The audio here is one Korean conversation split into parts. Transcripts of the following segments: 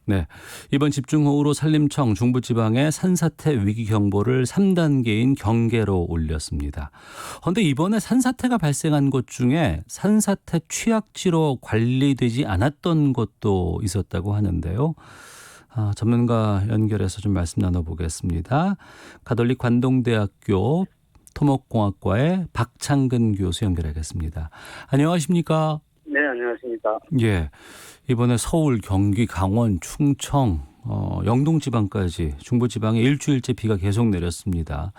네. 이번 집중호우로 산림청 중부지방에 산사태 위기경보를 3단계인 경계로 올렸습니다. 그런데 이번에 산사태가 발생한 곳 중에 산사태 취약지로 관리되지 않았던 곳도 있었다고 하는데요. 전문가 연결해서 좀 말씀 나눠보겠습니다. 가톨릭 관동대학교 토목공학과의 박창근 교수 연결하겠습니다. 안녕하십니까? 네, 안녕하십니까. 예. 이번에 서울, 경기, 강원, 충청, 영동 지방까지 중부지방에 일주일째 비가 계속 내렸습니다.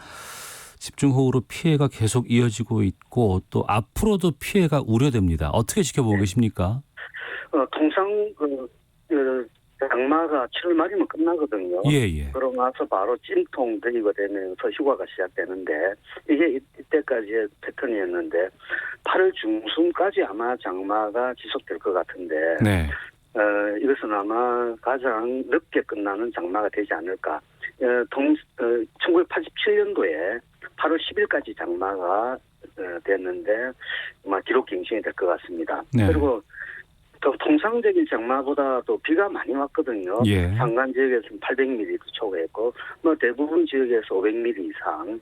집중호우로 피해가 계속 이어지고 있고 또 앞으로도 피해가 우려됩니다. 어떻게 지켜보고 계십니까? 통상 장마가 7월 말이면 끝나거든요. 예. 그러고 나서 바로 찜통 대기가 되면서 휴가가 시작되는데 이게 이때까지의 패턴이었는데 8월 중순까지 아마 장마가 지속될 것 같은데 네. 이것은 아마 가장 늦게 끝나는 장마가 되지 않을까. 1987년도에 8월 10일까지 장마가 됐는데 아마 기록 갱신이 될 것 같습니다. 네. 그리고 더 통상적인 장마보다도 비가 많이 왔거든요. 예. 산간 지역에서는 800mm도 초과했고 대부분 지역에서 500mm 이상.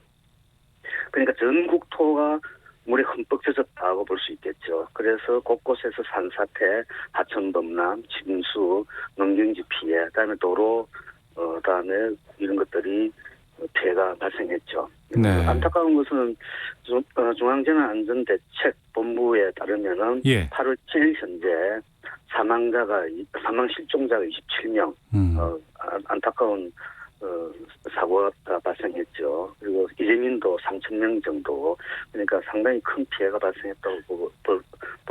그러니까 전 국토가 물에 흠뻑 젖었다고 볼 수 있겠죠. 그래서 곳곳에서 산사태, 하천 범람, 침수, 농경지 피해, 그다음에 도로, 그다음에 이런 것들이 피해가 발생했죠. 네. 안타까운 것은 중앙재난안전대책본부에 따르면은 예. 8월 7일 현재 사망 실종자가 27명, 안타까운 사고가 발생했죠. 그리고 이재민도 3,000명 정도, 그러니까 상당히 큰 피해가 발생했다고 볼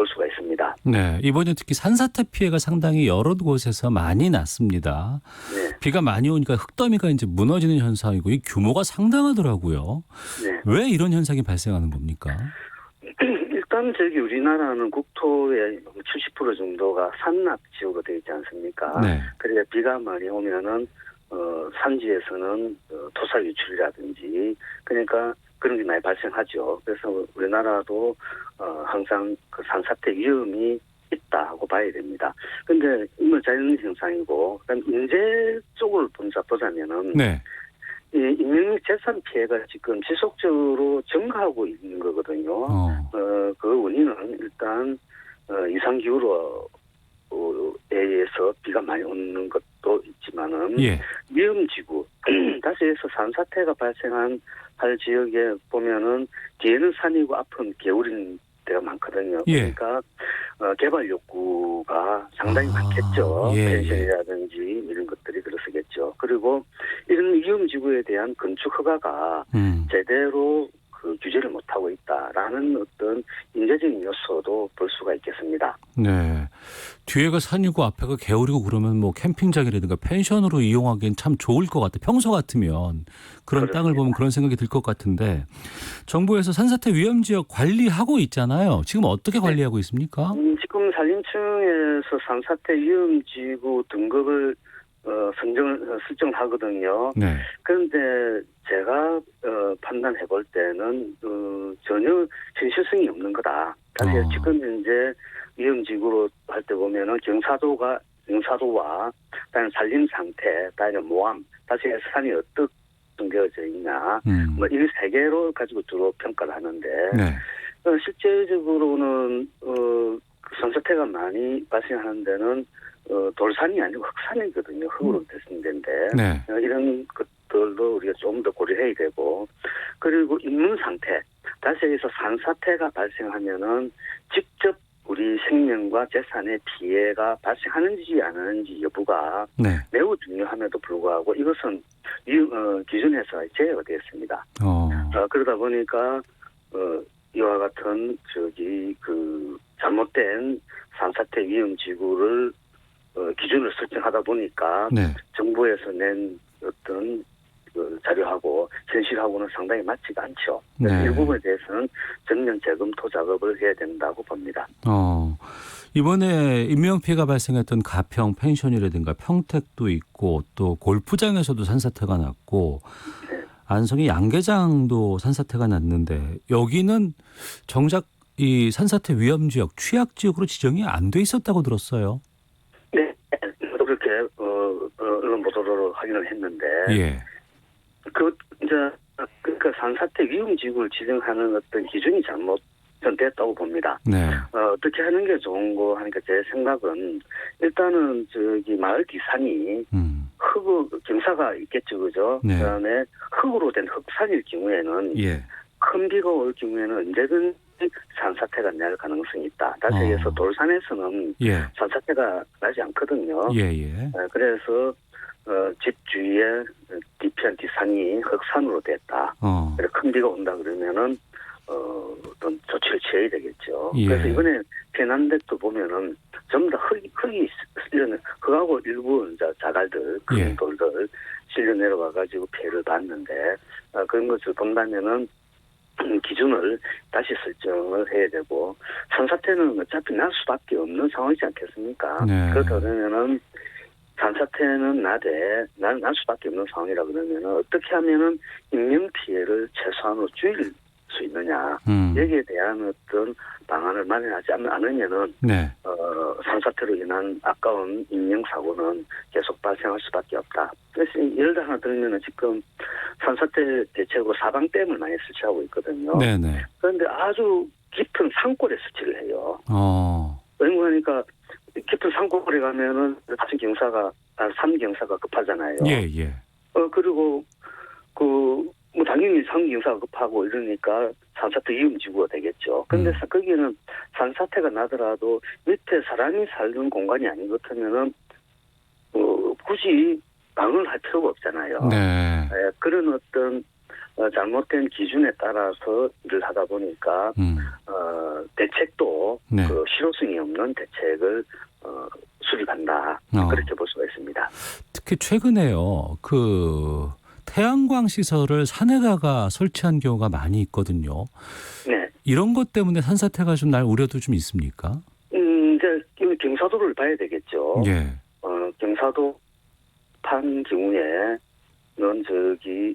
수가 있습니다. 네. 이번에 특히 산사태 피해가 상당히 여러 곳에서 많이 났습니다. 네. 비가 많이 오니까 흙더미가 이제 무너지는 현상이고 이 규모가 상당하더라고요. 네. 왜 이런 현상이 발생하는 겁니까? 일단 우리나라는 국토의 70% 정도가 산낙 지구가 되어 있지 않습니까? 네. 그러니까 비가 많이 오면은 산지에서는 토사 유출이라든지 그러니까 그런 게 많이 발생하죠. 그래서 우리나라도 항상 그 산사태 위험이 있다고 봐야 됩니다. 그런데 이건 자연 현상이고, 그다음 인재 쪽을 보자면은 네. 이 인명 재산 피해가 지금 지속적으로 증가하고 있는 거거든요. 그 원인은 일단 이상 기후로 의해서 비가 많이 오는 것도 있지만은 예. 위험지구 다시 해서 산사태가 발생한 할 지역에 보면은 뒤에는 산이고 앞은 개울인 데가 많거든요. 예. 그러니까 개발 욕구가 상당히 많겠죠. 예. 펜션이라든지 이런 것들이 그렇겠죠. 그리고 이런 위험지구에 대한 건축 허가가 제대로 규제를 못하고 있다라는 어떤 인재적인 요소도 볼 수가 있겠습니다. 네. 뒤에가 산이고 앞에가 개울이고 그러면 뭐 캠핑장이라든가 펜션으로 이용하기엔 참 좋을 것 같아요. 평소 같으면 그런 그렇습니다. 땅을 보면 그런 생각이 들 것 같은데 정부에서 산사태 위험지역 관리하고 있잖아요. 지금 어떻게 관리하고 있습니까? 지금 산림청에서 산사태 위험지구 등급을 설정하거든요. 네. 그런데 제가 판단해 볼 때는 전혀 현실성이 없는 거다. 사실 지금 현재 위험지구로 할 때 보면은 경사도와 다른 산림 상태, 다른 모함, 다시 산이 어떻게 숨겨져 있냐, 이 세 개로 가지고 주로 평가를 하는데 네. 실제적으로는 산사태가 많이 발생하는 데는 돌산이 아니고 흑산이거든요. 흙으로 됐은 데인데 네. 이런 것들도 우리가 좀 더 고려해야 되고, 그리고 인문 상태, 다시 해서 산사태가 발생하면은 직접 우리 생명과 재산의 피해가 발생하는지 안 하는지 여부가 네. 매우 중요함에도 불구하고 이것은 기준에서 제외가 되었습니다. 그러다 보니까 이와 같은 잘못된 산사태 위험지구를 기준을 설정하다 보니까 네. 정부에서 낸 어떤 자료하고 현실하고는 상당히 맞지가 않죠. 네. 이 부분에 대해서는 전면 재검토 작업을 해야 된다고 봅니다. 이번에 인명피해가 발생했던 가평 펜션이라든가 평택도 있고 또 골프장에서도 산사태가 났고 안성의 양계장도 산사태가 났는데 여기는 정작 이 산사태 위험지역 취약지역으로 지정이 안 돼 있었다고 들었어요. 네, 그렇게 언론 보도로 확인을 했는데 예. 그러니까 산사태 위험지구를 지정하는 어떤 기준이 잘못됐다고 봅니다. 네. 어떻게 하는 게 좋은 거 하니까 제 생각은 일단은 마을 디산이 경사가 있겠죠, 그죠? 네. 그다음에 흙으로 된 흙산일 경우에는 예. 큰 비가 올 경우에는 언제든지 산사태가 날 가능성이 있다. 다시 얘기해서 돌산에서는 예. 산사태가 나지 않거든요. 예. 그래서 집 주위에 뒤편 뒤산이 흙산으로 됐다. 큰 비가 온다 그러면은 어떤 조치를 취해야 되겠죠. 예. 그래서 이번에 피난댁도 보면은 전부 다 흙이 실려 흙하고 일부 이제 자갈들 큰 예. 돌들 실려 내려와 가지고 피해를 봤는데 그런 것을 본다면은 기준을 다시 설정을 해야 되고 산사태는 어차피 날 수밖에 없는 상황이지 않겠습니까? 네. 그렇다 그러면은 산사태는 날 수밖에 없는 상황이라 그러면은 어떻게 하면은 인명 피해를 최소한으로 줄일 수 있느냐 여기에 대한 어떤 방안을 마련하지 않으면은 네. 산사태로 인한 아까운 인명 사고는 계속 발생할 수밖에 없다. 그래서 예를 들어 하나 들면은 지금 산사태 대책으로 사방댐을 많이 설치하고 있거든요. 네네. 그런데 아주 깊은 산골에 설치를 해요. 그러니까 깊은 산골에 가면은 산경사가 급하잖아요. 예. 그리고 당연히 산경사가 급하고 이러니까 산사태 위험지구가 되겠죠. 그런데 거기는 산사태가 나더라도 밑에 사람이 살는 공간이 아닌 것 같으면은 굳이 방을 할 필요가 없잖아요. 네. 그런 어떤 잘못된 기준에 따라서 일을 하다 보니까 대책도 네. 실효성이 없는 대책을 수립한다. 그렇게 볼 수가 있습니다. 특히 최근에요. 태양광 시설을 산에다가 설치한 경우가 많이 있거든요. 네. 이런 것 때문에 산사태가 좀 날 우려도 좀 있습니까? 이제 경사도를 봐야 되겠죠. 예. 경사도 판 경우에는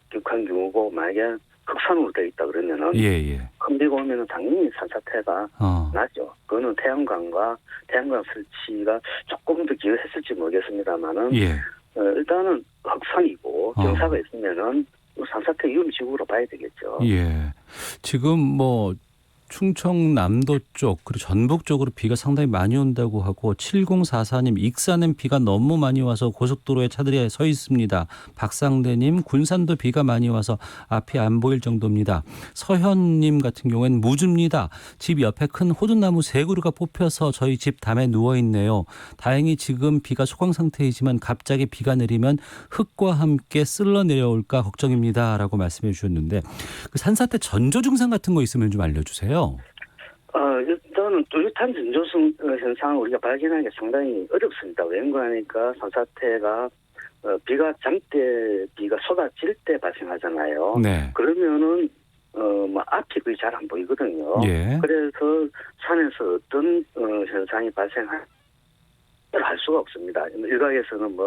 격한 경우고 만약에 흑산으로 되어 있다 그러면은 예. 큰 비가 오면은 당연히 산사태가 나죠. 그거는 태양광 설치가 조금 더 기여했을지 모르겠습니다만은 예. 일단은 흑산이고 경사가 있으면은 산사태 위험지구로 봐야 되겠죠. 예. 지금 충청남도 쪽 그리고 전북 쪽으로 비가 상당히 많이 온다고 하고 7044님 익산은 비가 너무 많이 와서 고속도로에 차들이 서 있습니다. 박상대님 군산도 비가 많이 와서 앞이 안 보일 정도입니다. 서현님 같은 경우에는 무주입니다. 집 옆에 큰 호두나무 3그루가 뽑혀서 저희 집 담에 누워있네요. 다행히 지금 비가 소강 상태이지만 갑자기 비가 내리면 흙과 함께 쓸러 내려올까 걱정입니다. 라고 말씀해 주셨는데 산사태 전조 증상 같은 거 있으면 좀 알려주세요. 일단은 뚜렷한 전조 현상을 우리가 발견하는 게 상당히 어렵습니다. 왠가하니까 산사태가 비가 비가 쏟아질 때 발생하잖아요. 네. 그러면은 앞이 거의 잘 안 보이거든요. 예. 그래서 산에서 어떤 현상이 알 수가 없습니다. 일각에서는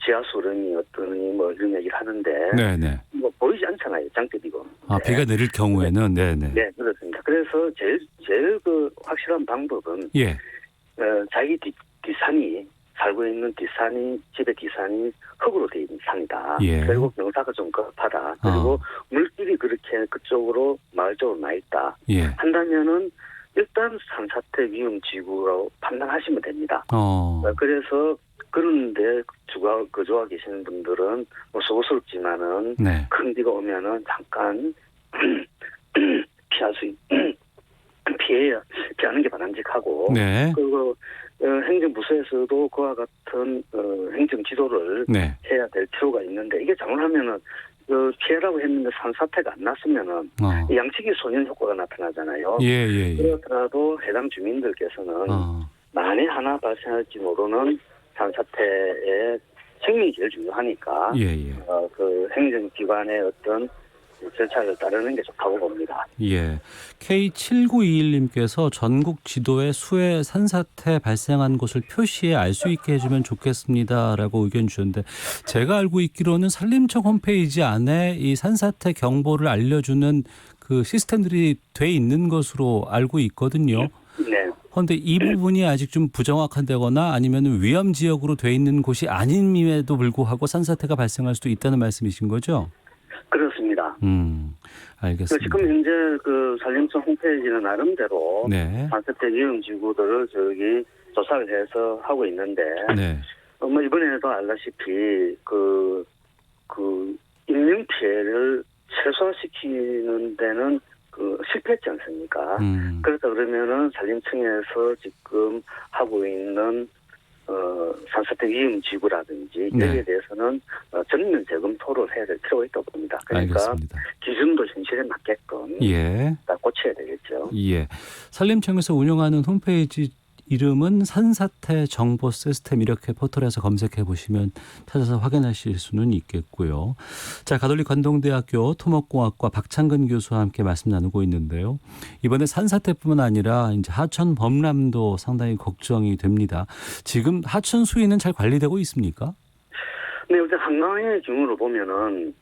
지하수름이 어떠니 이런 얘기를 하는데 네네. 보이지 않잖아요. 장대비고. 비가 내릴 경우에는 네네. 네, 그렇습니다. 그래서 제일 확실한 방법은 자기 뒷산이 살고 있는 집의 뒷산이 흙으로 되어 있는 산이다. 예. 그리고 경사가 좀 급하다. 그리고 물길이 그렇게 그쪽으로 마을 쪽으로 나 있다. 한다면은 일단 산사태 위험지구로 판단하시면 됩니다. 그래서 그런데 거주하고 계시는 분들은 소스럽지만은 큰 비가 오면은 잠깐 피하는 게 바람직하고 그리고 행정부서에서도 그와 같은 행정 지도를 해야 될 필요가 있는데 이게 잘못하면은 피해라고 했는데 산사태가 안 났으면은 양치기 소년 효과가 나타나잖아요. 그렇더라도 해당 주민들께서는 만에 하나 발생할지 모르는 산사태의 생명이 제일 중요하니까 그 행정기관의 어떤 절차를 따르는 게 좋다고 봅니다. K7921님께서 전국 지도에 수해 산사태 발생한 곳을 표시해 알 수 있게 해주면 좋겠습니다라고 의견 주셨는데 제가 알고 있기로는 산림청 홈페이지 안에 이 산사태 경보를 알려주는 그 시스템들이 돼 있는 것으로 알고 있거든요. 네. 그런데 이 부분이 아직 좀 부정확한다거나 아니면 위험 지역으로 돼 있는 곳이 아님에도 불구하고 산사태가 발생할 수도 있다는 말씀이신 거죠? 그렇습니다. 알겠습니다. 지금 현재 그 산림청 홈페이지는 나름대로 네. 산사태 위험 지구들을 조사를 해서 하고 있는데 네. 뭐 이번에도 알다시피 그 인명 피해를 최소화시키는 데는 실패했지 않습니까? 그렇다 그러면은 산림청에서 지금 하고 있는 산사태 위험 지구라든지 네. 여기에 대해서는 전면 재검토를 해야 될 필요가 있다고 봅니다. 그러니까 알겠습니다. 기준도 현실에 맞게끔 예. 다 고쳐야 되겠죠. 예. 산림청에서 운영하는 홈페이지 이름은 산사태 정보 시스템 이렇게 포털에서 검색해 보시면 찾아서 확인하실 수는 있겠고요. 자, 가톨릭 관동대학교 토목공학과 박창근 교수와 함께 말씀 나누고 있는데요. 이번에 산사태뿐만 아니라 이제 하천 범람도 상당히 걱정이 됩니다. 지금 하천 수위는 잘 관리되고 있습니까? 네, 일단 한강의 경우로 보면은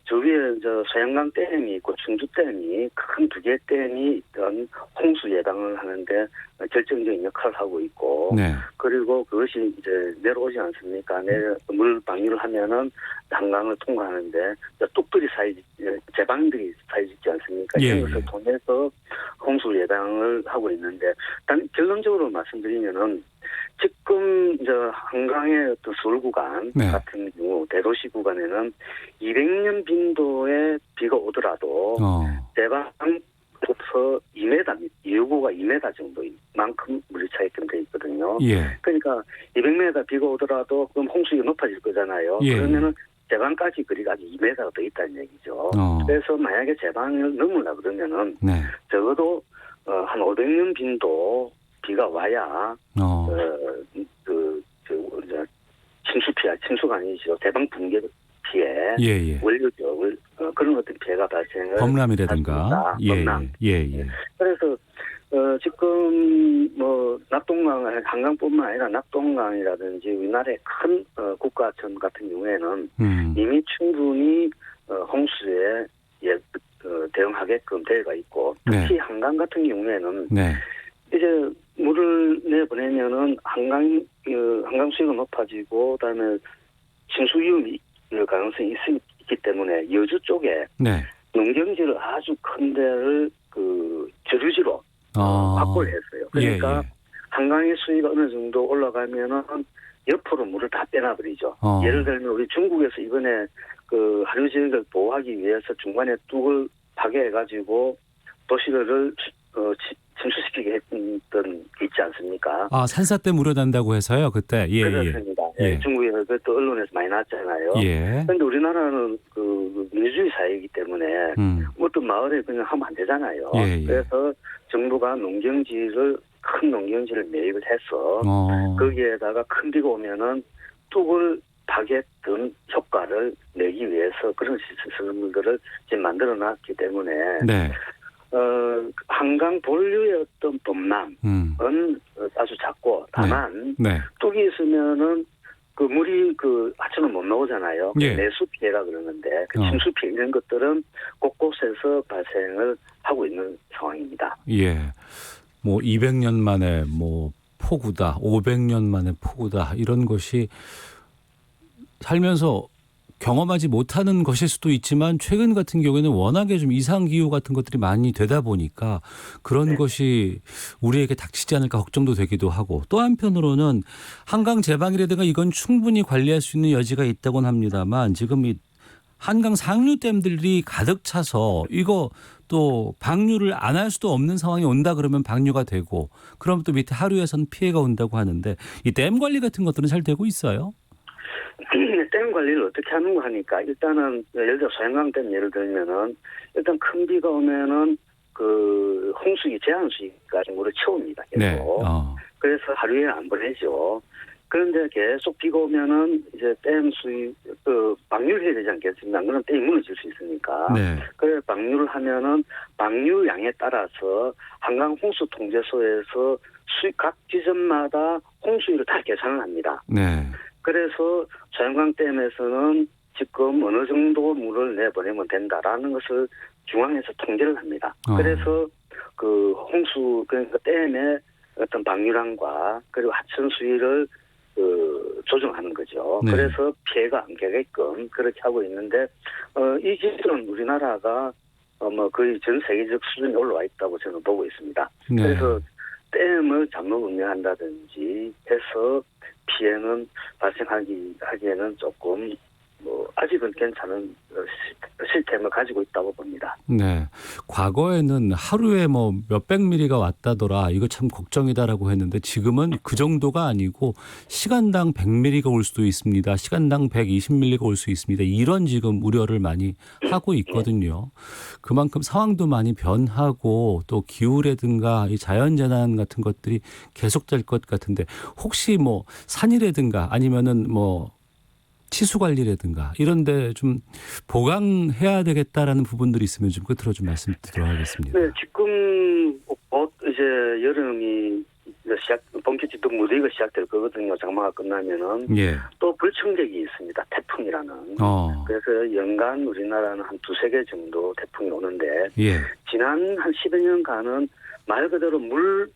저 위에 소양강 댐이 있고 충주 댐이 큰 두 개의 댐이 있던 홍수 예방을 하는데 결정적인 역할을 하고 있고, 네. 그리고 그것이 이제 내려오지 않습니까? 물 방류를 하면은 한강을 통과하는데 뚝들이 제방들이 쌓여있지 않습니까? 예, 이런 것을 통해서 홍수 예방을 하고 있는데, 단 결론적으로 말씀드리면은 지금 한강의 어떤 서울 구간 네. 같은 경우 대도시 구간에는 200년 빈도의 비가 오더라도 대방부터 2m, 여구가 2m 정도만큼 물이 차있게 돼 있거든요. 예. 그러니까 200m 비가 오더라도 그럼 홍수가 높아질 거잖아요. 예. 그러면은 제방까지 거리가 아직 2m가 더 있다는 얘기죠. 그래서 만약에 제방을 넘으려 그러면은 네. 적어도 한 500년 빈도 비가 와야 침수가 아니죠. 대방 붕괴 피해, 예. 원료죠. 그런 어떤 피해가 발생을 범람이라든가. 범람. 예. 그래서 지금 뭐 낙동강, 한강뿐만 아니라 낙동강이라든지 우리나라의 큰 국가천 같은 경우에는 이미 충분히 홍수에 대응하게끔 되어가 있고, 특히 네. 한강 같은 경우에는 네. 이제 물을 내보내면은 한강 수위가 높아지고 그다음에 침수 위험이 가능성이 있기 때문에 여주 쪽에 네. 농경지를 아주 큰 데를 저류지로 확보를 했어요. 그러니까 한강의 수위가 어느 정도 올라가면은 옆으로 물을 다 빼놔버리죠. 예를 들면 우리 중국에서 이번에 하류 지역을 보호하기 위해서 중간에 뚝을 파괴해가지고 도시를 침수시키게 했던 게 있지 않습니까? 산사태 우려난다고 해서요, 그때. 그렇습니다. 중국에서 그것도 언론에서 많이 나왔잖아요. 그런데 우리나라는 민주주의 사회이기 때문에 어떤 마을에 그냥 하면 안 되잖아요. 그래서 정부가 큰 농경지를 매입을 해서 거기에다가 큰 비가 오면은 뚝을 파괴했던 효과를 내기 위해서 그런 시스템들을 지금 만들어놨기 때문에 네. 한강 본류의 어떤 범람은 아주 작고, 다만 뚝이 있으면은 물이 하천은 못 나오잖아요. 내수 피해라 그러는데 침수 피해 이런 것들은 곳곳에서 발생을 하고 있는 상황입니다. 예. 뭐 200년 만에 폭우다, 500년 만에 폭우다 이런 것이 살면서 경험하지 못하는 것일 수도 있지만 최근 같은 경우에는 워낙에 좀 이상기후 같은 것들이 많이 되다 보니까 그런 것이 우리에게 닥치지 않을까 걱정도 되기도 하고, 또 한편으로는 한강 제방이라든가 이건 충분히 관리할 수 있는 여지가 있다고는 합니다만 지금 이 한강 상류댐들이 가득 차서 이거 또 방류를 안 할 수도 없는 상황이 온다 그러면 방류가 되고, 그럼 또 밑에 하류에선 피해가 온다고 하는데 이 댐 관리 같은 것들은 잘 되고 있어요? 댐 관리를 어떻게 하는가 하니까 일단은 예를 들어 소양강 댐 예를 들면은 일단 큰 비가 오면은 홍수기 제한 수위까지 물을 채웁니다. 계속. 그래서 하루에 안 보내죠. 그런데 계속 비가 오면은 이제 댐 수위 방류를 해야 되지 않겠습니까? 그럼 댐이 무너질 수 있으니까. 그래서 방류를 하면은 방류량에 따라서 한강 홍수 통제소에서 각 지점마다 홍수위를 다 계산을 합니다. 그래서 소양강댐에서는 지금 어느 정도 물을 내보내면 된다라는 것을 중앙에서 통제를 합니다. 그래서 그 홍수 그러니까 댐의 어떤 방류량과 그리고 하천 수위를 조정하는 거죠. 네. 그래서 피해가 안 가게끔 그렇게 하고 있는데 이 기술은 우리나라가 뭐 거의 전 세계적 수준에 올라와 있다고 저는 보고 있습니다. 네. 그래서 댐을 잠금 운영한다든지 해서 피해는 발생하기에는 조금 아직은 괜찮은 시스템을 가지고 있다고 봅니다. 네. 과거에는 하루에 뭐 몇백 미리가 왔다더라. 이거 참 걱정이다라고 했는데 지금은 그 정도가 아니고 시간당 100미리가 올 수도 있습니다. 시간당 120밀리가 올 수 있습니다. 이런 지금 우려를 많이 하고 있거든요. 그만큼 상황도 많이 변하고 또 기후라든가 이 자연재난 같은 것들이 계속될 것 같은데 혹시 뭐 산이라든가 아니면은 뭐 치수 관리라든가 이런데 좀 보강해야 되겠다라는 부분들이 있으면 좀 끝으로 좀 말씀드리도록 하겠습니다. 네, 지금 곧 이제 여름이 본격적으로 무더위가 시작될 거거든요. 장마가 끝나면은 예. 또 불청객이 있습니다. 태풍이라는. 그래서 연간 우리나라는 한 두세 개 정도 태풍이 오는데 예. 지난 한 10여 년간은 말 그대로 물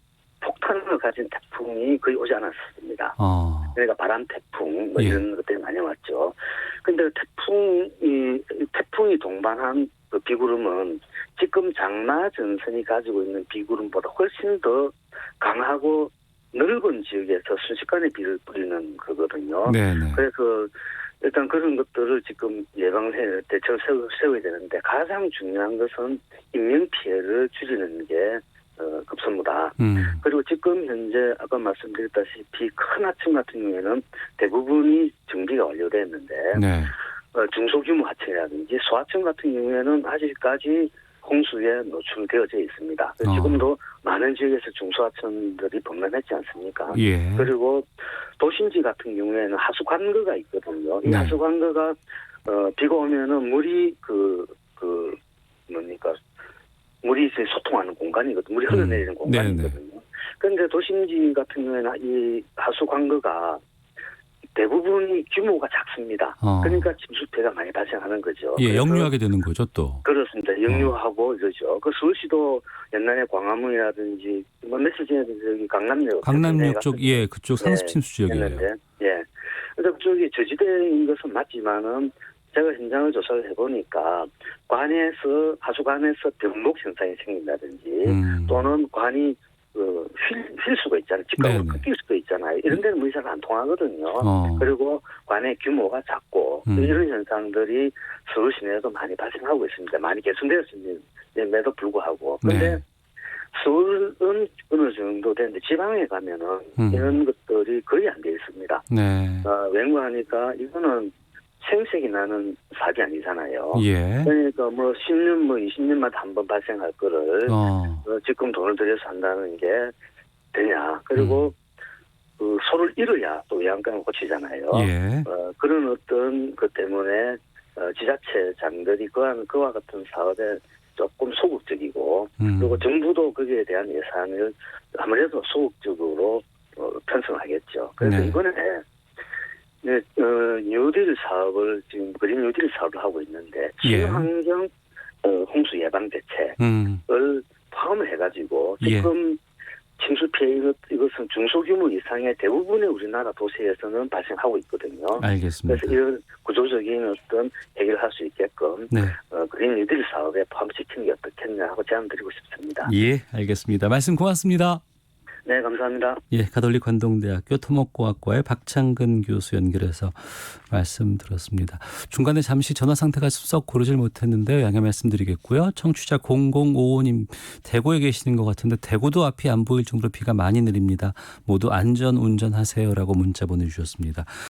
폭탄을 가진 태풍이 거의 오지 않았습니다. 그러니까 바람 태풍 뭐 이런 것들이 많이 왔죠. 근데 태풍이 동반한 그 비구름은 지금 장마 전선이 가지고 있는 비구름보다 훨씬 더 강하고 넓은 지역에서 순식간에 비를 뿌리는 거거든요. 네네. 그래서 일단 그런 것들을 지금 대책을 세워야 되는데 가장 중요한 것은 인명 피해를 줄이는 게 급선무다. 그리고 지금 현재 아까 말씀드렸다시피 큰 하천 같은 경우에는 대부분이 정비가 완료됐는데 네. 중소규모 하천이라든지 소하천 같은 경우에는 아직까지 홍수에 노출되어져 있습니다. 지금도 많은 지역에서 중소하천들이 범람했지 않습니까? 예. 그리고 도심지 같은 경우에는 하수관거가 있거든요. 이 네. 하수관거가 비가 오면은 물이 물이 이제 소통하는 공간이거든요. 물이 흘러내리는 공간이거든요. 그런데 도심지 같은 경우에는 이 하수관거가 대부분이 규모가 작습니다. 그러니까 침수피해가 많이 발생하는 거죠. 예, 역류하게 되는 거죠, 또. 그렇습니다. 역류하고 이러죠. 그 서울시도 옛날에 광화문이라든지 뭐 며칠 전에도 저기 강남역 쪽, 예, 그쪽 상습 침수 지역이에요. 예. 그래서 그쪽이 저지대인 것은 맞지만은 제가 현장을 조사를 해보니까 하수관에서 병목 현상이 생긴다든지 또는 관이 휠 수가 있잖아요. 직각으로 끊길 수도 있잖아요. 이런 데는 물이 잘 안 통하거든요. 그리고 관의 규모가 작고 이런 현상들이 서울 시내에도 많이 발생하고 있습니다. 많이 개선되었음에도 불구하고. 그런데 서울은 어느 정도 되는데 지방에 가면은 이런 것들이 거의 안 돼 있습니다. 네. 왠가 하니까 이거는 생색이 나는 사기 아니잖아요. 예. 그러니까 10년 20년마다 한 번 발생할 거를 지금 돈을 들여서 한다는 게 되냐. 그리고 소를 잃어야 또 외양간을 고치잖아요. 예. 그런 어떤 것 때문에 지자체장들이 그와 같은 사업에 조금 소극적이고 그리고 정부도 거기에 대한 예산을 아무래도 소극적으로 편성하겠죠. 그래서 네. 이번에 뉴딜 사업을 지금 그린 뉴딜 사업을 하고 있는데 친환경 홍수 예방 대책을 포함을 해가지고 지금 침수 피해 이것은 중소규모 이상의 대부분의 우리나라 도시에서는 발생하고 있거든요. 알겠습니다. 그래서 이런 구조적인 어떤 해결할 수 있게끔 네. 그린 뉴딜 사업에 포함시키는 게 어떻겠냐 하고 제안드리고 싶습니다. 예, 알겠습니다. 말씀 고맙습니다. 네, 감사합니다. 예, 가톨릭 관동대학교 토목공학과의 박창근 교수 연결해서 말씀 들었습니다. 중간에 잠시 전화 상태가 썩 고르질 못했는데 양해 말씀드리겠고요. 청취자 0055님 대구에 계시는 것 같은데 대구도 앞이 안 보일 정도로 비가 많이 내립니다. 모두 안전 운전하세요라고 문자 보내주셨습니다.